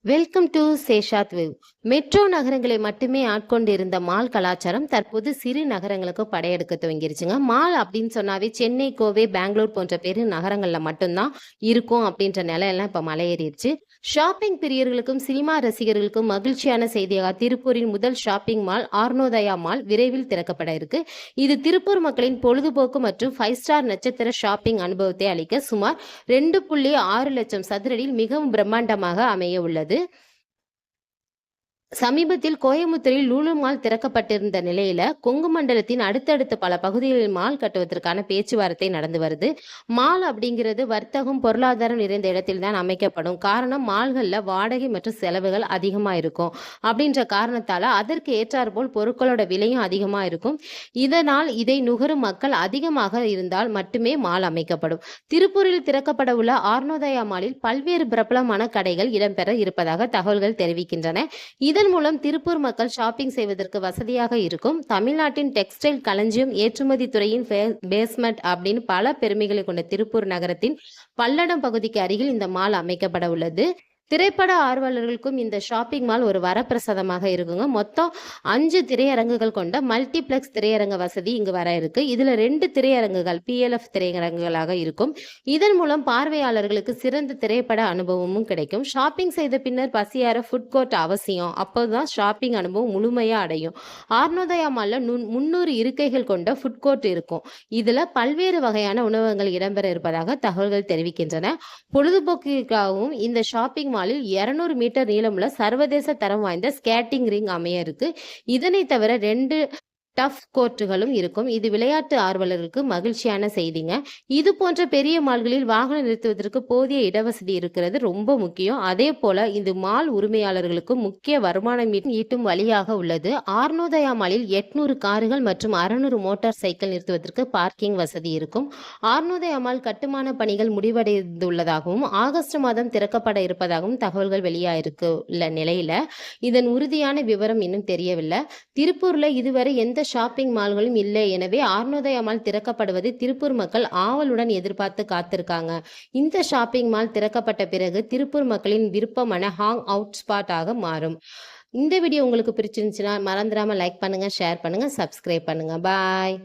Welcome to சேஷாத் வேவ். Metro நகரங்களை மட்டுமே ஆட்கொண்டிருந்த மால் கலாச்சாரம் தற்போது சிறு நகரங்களுக்கு படையெடுக்க துவங்கிருச்சுங்க. மால் அப்படின்னு சொன்னாவே சென்னை, கோவை, பெங்களூர் போன்ற பெரு நகரங்கள்ல மட்டும்தான் இருக்கும் அப்படின்ற நிலையெல்லாம் இப்ப மலையேறிடுச்சு. ஷாப்பிங் பிரியர்களுக்கும் சினிமா ரசிகர்களுக்கும் மகிழ்ச்சியான செய்தியாக திருப்பூரின் முதல் ஷாப்பிங் மால் ஆர்னோதயா மால் விரைவில் திறக்கப்பட இருக்கு. இது திருப்பூர் மக்களின் பொழுதுபோக்கு மற்றும் 5 ஸ்டார் நட்சத்திர ஷாப்பிங் அனுபவத்தை அளிக்க சுமார் 2.6 லட்சம் சதுரடியில் மிகவும் பிரம்மாண்டமாக அமைய உள்ளது. சமீபத்தில் கோயமுத்தூரில் லூலு மால் திறக்கப்பட்டிருந்த நிலையில கொங்கு மண்டலத்தின் அடுத்தடுத்த பல பகுதிகளில் மால் கட்டுவதற்கான பேச்சுவார்த்தை நடந்து வருது. மால் அப்படிங்கிறது வர்த்தகம் பொருளாதாரம் நிறைந்த இடத்தில் தான் அமைக்கப்படும். காரணம் மால்கள்ல வாடகை மற்றும் செலவுகள் அதிகமா இருக்கும். அப்படின்ற காரணத்தால அதற்கு ஏற்றாற்போல் பொருட்களோட விலையும் அதிகமா இருக்கும். இதனால் இதை நுகரும் மக்கள் அதிகமாக இருந்தால் மட்டுமே மால் அமைக்கப்படும். திருப்பூரில் திறக்கப்பட உள்ள ஆர்னோதயா மாலில் பல்வேறு பிரபலமான கடைகள் இடம்பெற இருப்பதாக தகவல்கள் தெரிவிக்கின்றன. இதன் மூலம் திருப்பூர் மக்கள் ஷாப்பிங் செய்வதற்கு வசதியாக இருக்கும். தமிழ்நாட்டின் டெக்ஸ்டைல் களஞ்சியம், ஏற்றுமதி துறையின் பேஸ்மெண்ட் அப்படின்னு பல பெருமைகளை கொண்ட திருப்பூர் நகரத்தின் பல்லடம் பகுதிக்கு அருகில் இந்த மால் அமைக்கப்பட உள்ளது. திரைப்பட ஆர்வலர்களுக்கும் இந்த ஷாப்பிங் மால் ஒரு வரப்பிரசாதமாக இருக்குங்க. மொத்தம் 5 திரையரங்குகள் கொண்ட மல்டிப்ளெக்ஸ் திரையரங்க வசதி இங்கு வர இருக்கு. இதுல 2 திரையரங்குகள் PLF திரையரங்குகளாக இருக்கும். இதன் மூலம் பார்வையாளர்களுக்கு சிறந்த திரைப்பட அனுபவமும் கிடைக்கும். ஷாப்பிங் செய்த பின்னர் பசியார ஃபுட் கோர்ட் அவசியம். அப்போதுதான் ஷாப்பிங் அனுபவம் முழுமையா அடையும். ஆர்னோதயா மால்ல 300 இருக்கைகள் கொண்ட ஃபுட் கோர்ட் இருக்கும். இதுல பல்வேறு வகையான உணவகங்கள் இடம்பெற இருப்பதாக தகவல்கள் தெரிவிக்கின்றன. பொழுதுபோக்கிற்காகவும் இந்த ஷாப்பிங் மாலில் 200 மீட்டர் நீளமுள்ள சர்வதேச தரம் வாய்ந்த ஸ்கேட்டிங் ரிங் அமைய இருக்கு. இதனை தவிர 2 டஃப் கோர்ட்டுகளும் இருக்கும். இது விளையாட்டு ஆர்வலர்களுக்கு மகிழ்ச்சியான செய்திங்க. இது போன்ற பெரிய மால்களில் வாகனம் நிறுத்துவதற்கு போதிய இடவசதி இருக்கிறது ரொம்ப முக்கியம். அதே போல இந்த மால் உரிமையாளர்களுக்கு முக்கிய வருமானம் ஈட்டும் வழியாக உள்ளது. ஆர்னோதயா மாலில் 800 கார்கள் மற்றும் 600 மோட்டார் சைக்கிள் நிறுத்துவதற்கு பார்க்கிங் வசதி இருக்கும். ஆர்னோதயா மால் கட்டுமான பணிகள் முடிவடைந்துள்ளதாகவும் ஆகஸ்ட் மாதம் திறக்கப்பட இருப்பதாகவும் தகவல்கள் வெளியாகிருக்குள்ள நிலையில இதன் உறுதியான விவரம் இன்னும் தெரியவில்லை. திருப்பூர்ல இதுவரை எந்த ஷாப்பிங் மால்களும் இல்லை. எனவே ஆர்னோதயா மால் திறக்கப்படுவதை திருப்பூர் மக்கள் ஆவலுடன் எதிர்பார்த்து காத்திருக்காங்க. இந்த ஷாப்பிங் மால் திறக்கப்பட்ட பிறகு திருப்பூர் மக்களின் விருப்பமான ஹாங் அவுட் ஸ்பாட் ஆக மாறும். இந்த வீடியோ உங்களுக்கு பிடிச்சிருந்துச்சுன்னா மறந்துடாம லைக் பண்ணுங்க, ஷேர் பண்ணுங்க, சப்ஸ்கிரைப் பண்ணுங்க. பாய்.